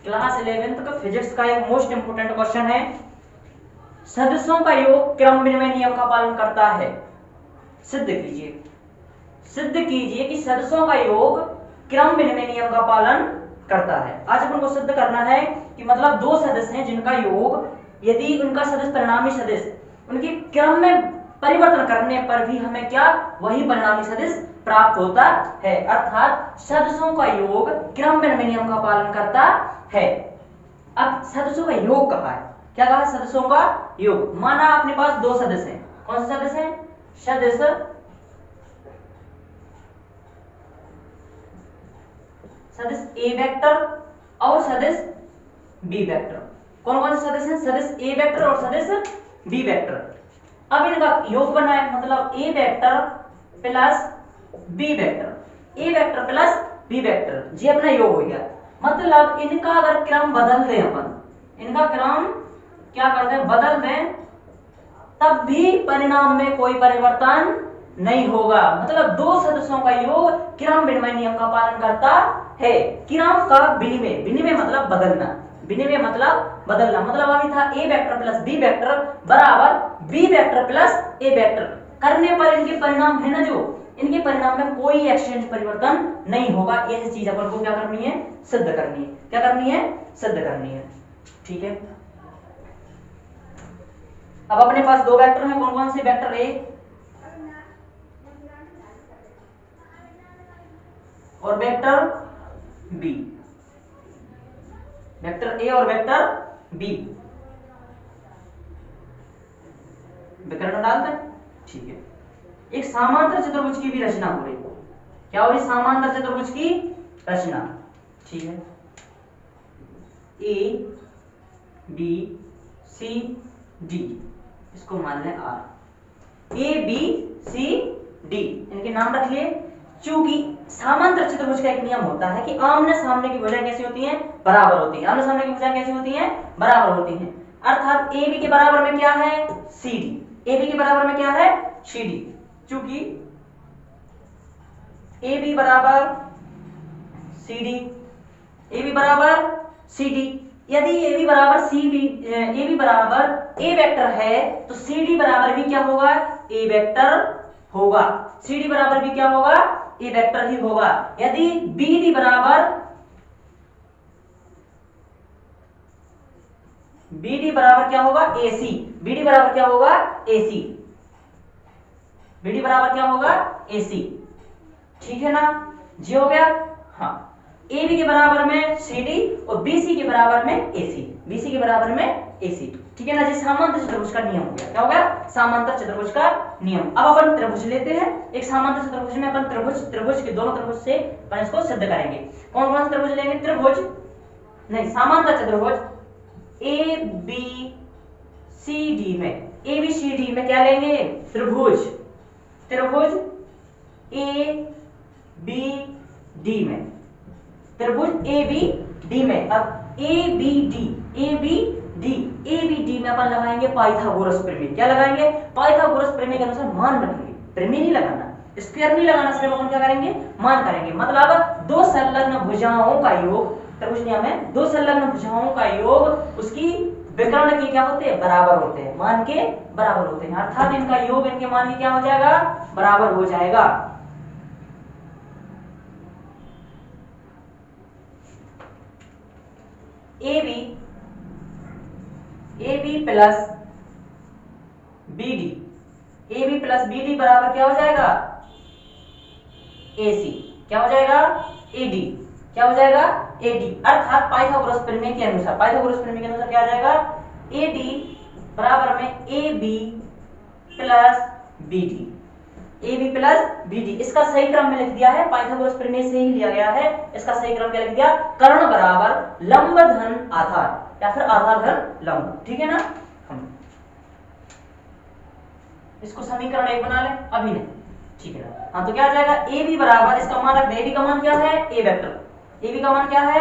Class 11th का physics का एक मोस्ट इंपोर्टेंट क्वेश्चन है, सदस्यों का योग क्रम विनिमय नियम का पालन करता है। सिद्ध कीजिए, सिद्ध कीजिए कि सदस्यों का योग क्रम विनिमय नियम का पालन करता है। आज अपन को सिद्ध करना है कि मतलब दो सदस्य हैं जिनका योग यदि उनका सदस्य परिणामी सदस्य उनके क्रम में परिवर्तन करने पर भी हमें क्या वही परिणामी सदस्य प्राप्त होता है, अर्थात सदस्यों का योग क्रम विनिमय नियम का पालन करता है। अब सदस्यों का योग कहा है, क्या कहा? सदस्यों का योग। माना अपने पास दो सदस्य हैं, कौन से सदस्य हैं? सदस्य ए वेक्टर और सदस्य बी वेक्टर। कौन कौन से सदस्य हैं? सदस्य ए वेक्टर और सदस्य बी वेक्टर। अब इनका योग बना है, मतलब ए वेक्टर प्लस बी वेक्टर, ए वेक्टर प्लस बी वेक्टर, ये अपना योग हो गया। मतलब इनका अगर क्रम बदल दें अपन, इनका क्रम क्या करते हैं? बदल दें, तब भी परिणाम में कोई परिवर्तन नहीं होगा। मतलब दो सदस्यों का योग क्रम विनिमय नियम का पालन करता है। क्रम का विनिमय, विनिमय मतलब बदलना, विनिमय मतलब बदलना। मतलब अभी था ए वेक्टर प्लस बी वेक्टर बराबर बी वेक्टर प्लस ए वेक्टर, करने पर इनके परिणाम है ना, जो इनके परिणाम में कोई एक्सचेंज परिवर्तन नहीं होगा। यह चीज अपन को क्या करनी है? सिद्ध करनी है। क्या करनी है? सिद्ध करनी है। ठीक है, अब अपने पास दो वेक्टर हैं, कौन कौन से? वेक्टर ए और वेक्टर बी, वेक्टर ए और वेक्टर बी विकर्ण डालते हैं। ठीक है, एक समांतर चतुर्भुज की भी रचना हो रही है। क्या हो रही? समांतर चतुर्भुज की रचना। ठीक है, ए बी सी डी, इसको मान लें R. A B C D इनके नाम रख लिए। चूंकि समांतर चतुर्भुज का एक नियम होता है कि आमने सामने की भुजाएं कैसी होती हैं? बराबर होती हैं। आमने सामने की भुजाएं कैसी होती हैं? बराबर होती हैं। अर्थात ए बी के बराबर में क्या है? C D. ए बी के बराबर में क्या है? C D. चूंकि ए बी बराबर सी डी, ए बी बराबर सी डी, यदि ए बी बराबर सी बी, ए बी बराबर ए वेक्टर है तो सी डी बराबर भी क्या होगा? ए वेक्टर होगा। सी डी बराबर भी क्या होगा? ए वेक्टर ही होगा। यदि बी डी बराबर, बी डी बराबर क्या होगा? ए सी। बी डी बराबर क्या होगा? ए सी। बी डी बराबर क्या होगा? ए सी। ठीक है ना, जी हो गया। हाँ, ए बी के बराबर में सी डी और बी सी के बराबर में ए सी, बी सी के बराबर में ए सी। ठीक है ना जी, समांतर चतुर्भुज का नियम हो गया। क्या हो गया? समांतर चतुर्भुज का नियम। अब अपन त्रिभुज लेते हैं। एक समांतर चतुर्भुज में अपन त्रिभुज के दोनों त्रिभुज से अपन इसको सिद्ध करेंगे। कौन कौन से त्रिभुज लेंगे? त्रिभुज नहीं, समांतर चतुर्भुज ए बी सी डी में, ए बी सी डी में क्या लेंगे? त्रिभुज, त्रिभुज ए बी डी में, त्रिभुज ए बी डी में। अब A B D, A B D, A B D में अपन लगाएंगे पाइथागोरस प्रमेय। क्या लगाएंगे? पाइथागोरस प्रमेय के अनुसार मान रखेंगे। प्रमेय नहीं लगाना, स्क्वायर नहीं लगाना, सिर्फ अपन क्या करेंगे? मान करेंगे। मतलब दो संलग्न भुजाओं का योग, त्रिभुज नियम में दो संलग्न भुजाओं का योग उसकी विकर्ण के क्या होते हैं? बराबर होते हैं, मान के बराबर होते हैं। अर्थात इनका योग इनके मान के क्या हो जाएगा? बराबर हो जाएगा। A B plus B D, A B plus B D बराबर क्या हो जाएगा? A C. क्या हो जाएगा? A D. क्या हो जाएगा? A D. अर्थात पाइथागोरस प्रमेय के अनुसार, पाइथागोरस प्रमेय के अनुसार क्या आ जाएगा? ए डी बराबर में A B plus B D, A B plus B D. इसका सही क्रम में लिख दिया है, पाइथागोरस प्रमेय से ही लिया गया है। इसका सही क्रम क्या लिख दिया? कर्ण बराबर लंब धन आधार या फिर आधार धन लंब। ठीक है ना, हम इसको समीकरण 1 बना लें अभी नहीं। ठीक है ना, हाँ, तो क्या आ जाएगा? ए बी बराबर, इसका मान रख दे, ए बी का मान क्या है? A vector. ए बी का मान क्या है?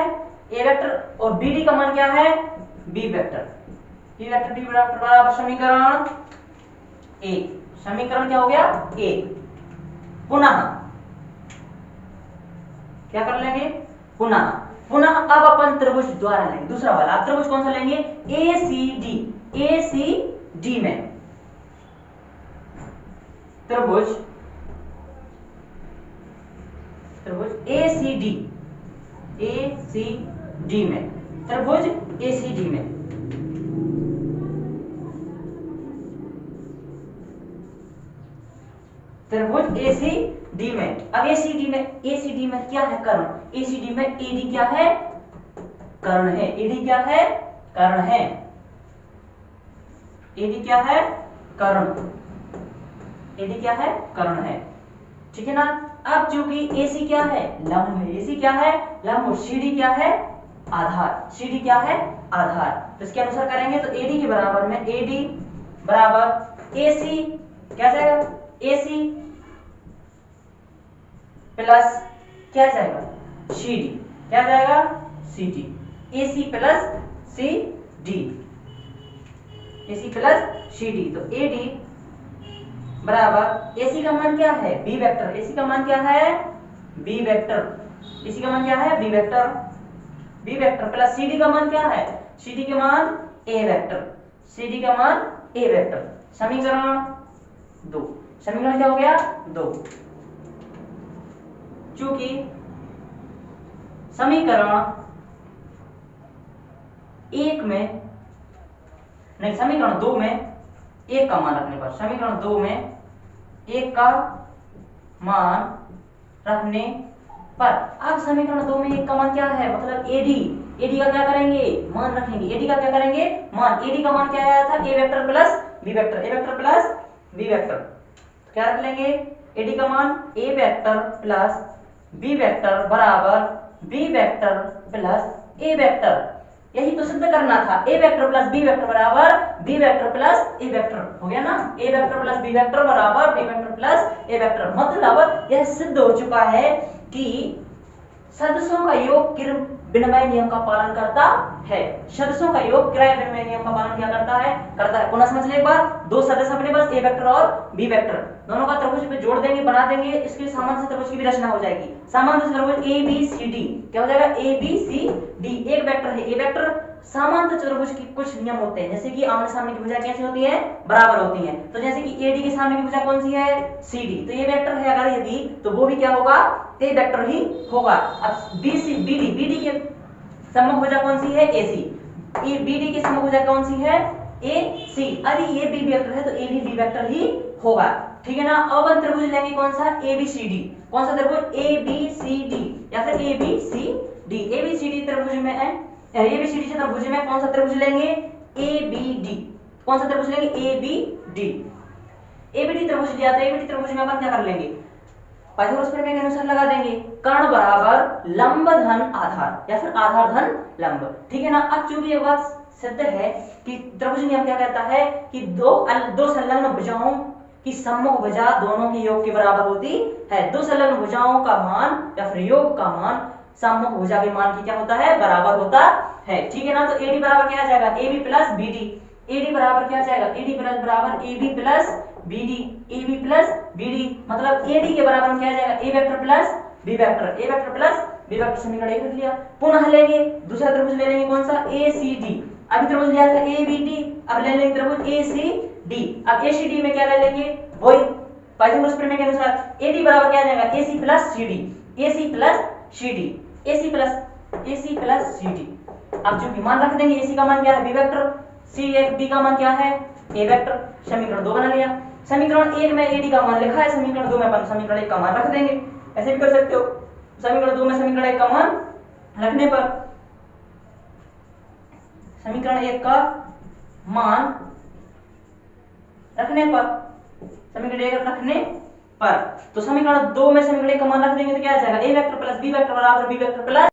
A vector. और बी डी का मान क्या है? B vector. B vector D बराबर समीकरण 1। समीकरण क्या हो गया? 1। पुनः क्या कर लेंगे? पुनः पुनः अब अपन त्रिभुज द्वारा लेंगे दूसरा वाला। आप त्रिभुज कौन सा लेंगे? ACD। ACD में त्रिभुज ACD में त्रिभुज ACD में त्रिभुज ACD में। अब ACD में क्या है? कर्ण। ACD में AD क्या है? कर्ण है। AD क्या है? कर्ण है। AD क्या है? कर्ण। AD क्या है? कर्ण है। ठीक है ना। अब चूंकि AC क्या है? लंब है। AC क्या है? लंब। CD क्या है? आधार। CD क्या है? आधार। तो इसके अनुसार करेंगे तो AD के बराबर में AD बराबर AC क्या जाएगा? AC प्लस क्या जाएगा? CD क्या जाएगा? CD। AC plus CD। AC plus CD। तो AD बराबर AC का मान क्या है? B vector. AC का मान क्या है? B vector. AC का मान क्या है? B vector. B vector plus CD का मान क्या है? CD के मान A वेक्टर। CD का मान A वेक्टर। समीकरण 2। समीकरण क्या हो गया? 2। चूंकि समीकरण 1 में नहीं, समीकरण 2 में 1 का मान रखने पर, समीकरण 2 में 1 का मान रखने पर, अब समीकरण 2 में 1 का मान क्या है? मतलब AD का क्या करेंगे? मान रखेंगे। AD का क्या करेंगे? मान। AD का मान क्या आया था? A vector plus B vector. A vector plus B vector. तो क्या रख लेंगे? AD का मान A vector plus B vector बराबर B vector plus A vector. यही तो सिद्ध करना था। A vector plus B vector बराबर B vector plus A vector. हो गया ना। A vector plus B vector बराबर B vector plus A vector. मतलब यह सिद्ध हो चुका है कि सदस्यों का योग क्रय विनिमय नियम का पालन करता है। सदस्यों का योग क्रय विनिमय नियम का पालन क्या करता है? करता है। पुनः समझ ले एक बार। दो सदस्य अपने पास A वेक्टर और B वेक्टर, दोनों का त्रिभुज पे जोड़ देंगे, बना देंगे। इसके सामान्य त्रिभुज की भी रचना हो जाएगी। सामान्य त्रिभुज ABCD क्या हो जाएगा? ABCD। एक वेक्टर है A वेक्टर। सामान्य त्रिभुज के कुछ नियम होते हैं, जैसे कि आमने सामने की भुजा कैसी होती है? बराबर होती है। तो जैसे कि AD के सामने की भुजा कौन सी है? CD। तो ये वेक्टर है अगर यदि, तो वो भी क्या होगा? A वेक्टर ही होगा। अब BD के सम्मुख भुजा कौन सी है? AC। BD की सम्मुख भुजा कौन सी है? AC। अरे ये B वेक्टर है तो AD B वेक्टर ही होगा। ठीक है ना। अब अपन त्रिभुज लेंगे कौन सा? ABCD। कौन सा त्रिभुज? ABCD या फिर ABCD। ABCD त्रिभुज में है, ABCD त्रिभुज में कौन सा त्रिभुज लेंगे? ABD। कौन सा त्रिभुज लेंगे? ABD। ABD त्रिभुज लिया तो ABD त्रिभुज में अपन क्या कर लेंगे? पाइथागोरस प्रमेय के अनुसार लगा देंगे, कर्ण बराबर लंब धन आधार या फिर आधार धन लंब। ठीक है ना। अब चूंकि ये बात सिद्ध है कि त्रिभुज नियम क्या कहता है कि दो संलग्न भुजाओं की सम्मुख भुजा दोनों के योग के बराबर होती है। दो संलग्न भुजाओं का मान या फिर योग का मान सम्मुख भुजा के मान की क्या होता है? बराबर होता है। ठीक है ना। तो AD बराबर क्या आ जाएगा? AB plus BD। AD बराबर क्या आ जाएगा? AD प्लस बराबर AB plus BD। AB plus BD मतलब AD के बराबर क्या आ जाएगा? A vector plus B vector. A vector plus B vector. समीकरण 1 लिख लिया। पुनः लेंगे दूसरा त्रिभुज ले लेंगे कौन सा? ACD। अभी त्रिभुज लिया था ABD, अब ले लेंगे त्रिभुज ACD। अब ACD में क्या ले लेंगे? वही पाइथागोरस प्रमेय के अनुसार AD बराबर क्या आ जाएगा? AC plus CD। AC plus CD। AC plus CD। अब जो मान रख देंगे, AC का मान क्या है? B vector. CD का मान क्या है? A vector. समीकरण 2 बना लिया। समीकरण 1 में AD का मान लिखा है, समीकरण 2 में अपन समीकरण 1 का मान रख देंगे। ऐसे भी कर सकते हो। समीकरण 2 में समीकरण 1 का मान रखने पर, समीकरण 1 का मान रखने पर, समीकरण 1 रखने पर, तो समीकरण 2 में समीकरण 1 का मान रख देंगे तो क्या आ जाएगा? A vector plus B vector बराबर B वेक्टर प्लस